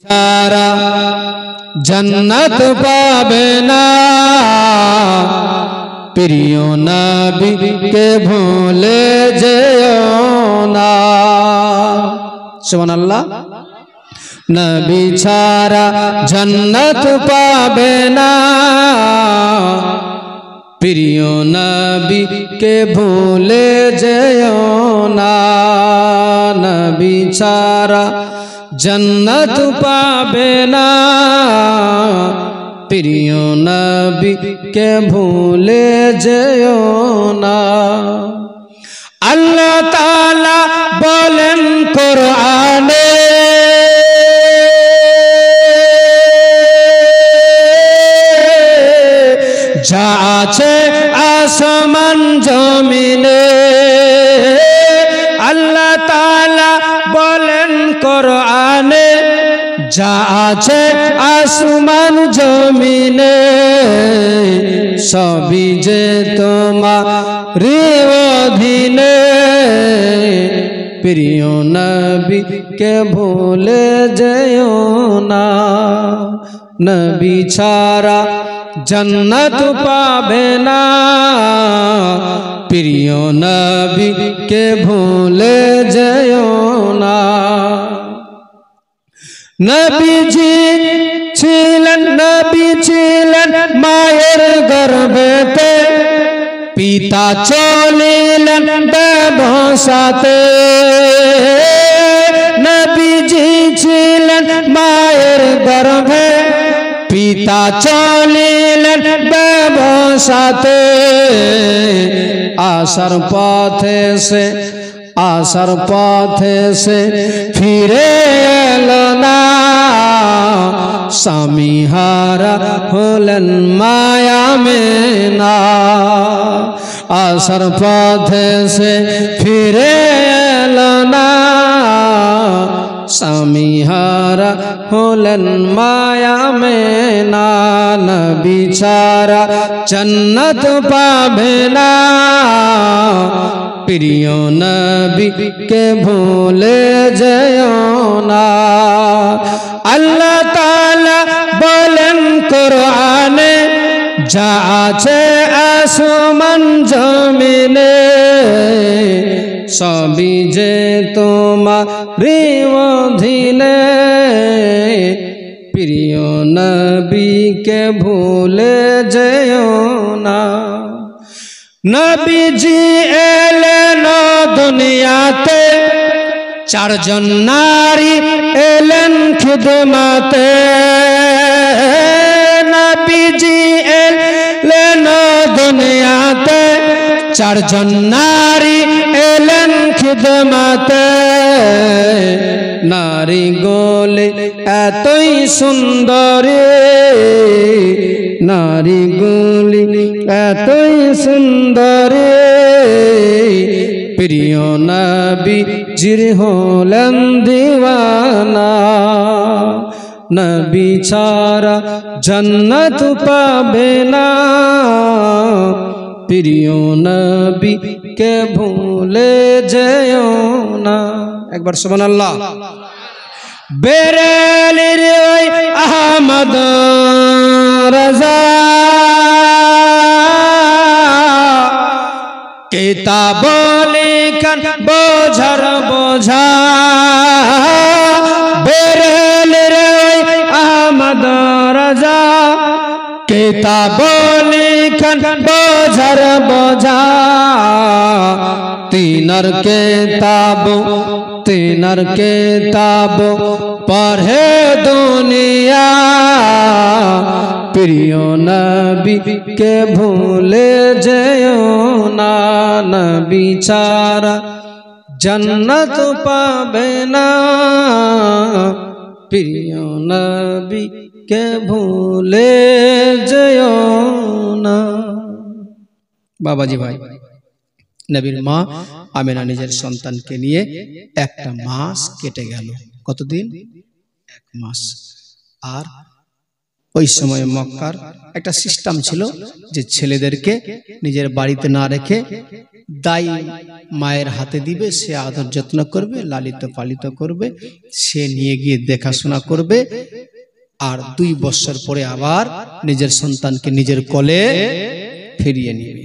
ছাড়া জান্নাত পাবে না, প্রিয় নবীকে ভুলে যেও না। সুবহানাল্লাহ। নবী ছাড়া জান্নাত পাবে না, প্রিয় নবীকে ভুলে যেও না। নবী ছাড়া জান্নাত পাবে না, প্রিয় নবীকে ভুলে যেও না। আল্লাহ তাআলা বলেন কোরআনে, যা আছে আসমান জমিনে। আল্লাহ তাআলা বলেন কোরআনে, যা আছে আসমান জমিনে, সবই যে তোমারই অধীনে, প্রিয় নবীকে ভুলে যেও না। নবী ছাড়া জান্নাত পাবে না, প্রিয় নবীকে ভুলে যেও না। নবী ছিলেন মায়ের গর্ভেতে, পিতা চলিলেন ব্যবসাতে। নবীজি ছিলেন মায়ের গর্ভে, পিতা চলিলেন ব্যবসাতে। আসার পথে সে ফিরে এলো না, স্বামী হারা হলেন মায়া মেনা। আসার পথে সে ফিরে এলো না, স্বামী হারা হলেন মায়া মেনা। নবী ছাড়া জান্নাত পাবে না, প্রিয় নবীকে ভুলে যেও না। আল্লাহ তাআলা বলেন কোরআনে, যা আছে আসমান জমিনে, সবই যে তোমারই অধীনে, প্রিয় নবীকে ভুলে যেও না। নবীজি এলেন দুনিয়াতে, চারজন নারী এলেন খিদমতে। নবীজি এলেন দুনিয়াতে, চারজন নারী এলেন খিদমতে। নারী গোলে এতই সুন্দরী, নারী গোলে এতই সুন্দরী, প্রিয় নবীজির হলেন দিওয়ানা। নবী ছাড়া জান্নাত পাবে না, প্রিয় নবীকে ভুলে যেও না। একবার সুবহানাল্লাহ। বেরেলির ওই আহমদ রাজা কিতাব লিখন বোঝার বোঝা। বেরেলির ওই আহমদ রাজা কিতাব লিখন বোঝার বোঝা। তিনার কিতাব পড়ে দুনিয়া, প্রিয় নবীকে ভুলে যেও না। নবী ছাড়া জান্নাত পাবে না, প্রিয় নবীকে ভুলে যেও না। বাবাজি ভাই, নবীর মা আমেনা নিজের সন্তানকে নিয়ে একটা মাস কেটে গেল। কতদিন? 1 মাস। আর ওই সময় মক্কার একটা সিস্টেম ছিল যে ছেলেদেরকে নিজের বাড়িতে না রেখে দাই মায়ের হাতে দিবে, সে আদর যত্ন করবে, লালিত পালিত করবে, সে নিয়ে গিয়ে দেখাশোনা করবে, আর 2 বছর পরে আবার নিজের সন্তানকে নিজের কোলে ফিরিয়ে নেবে।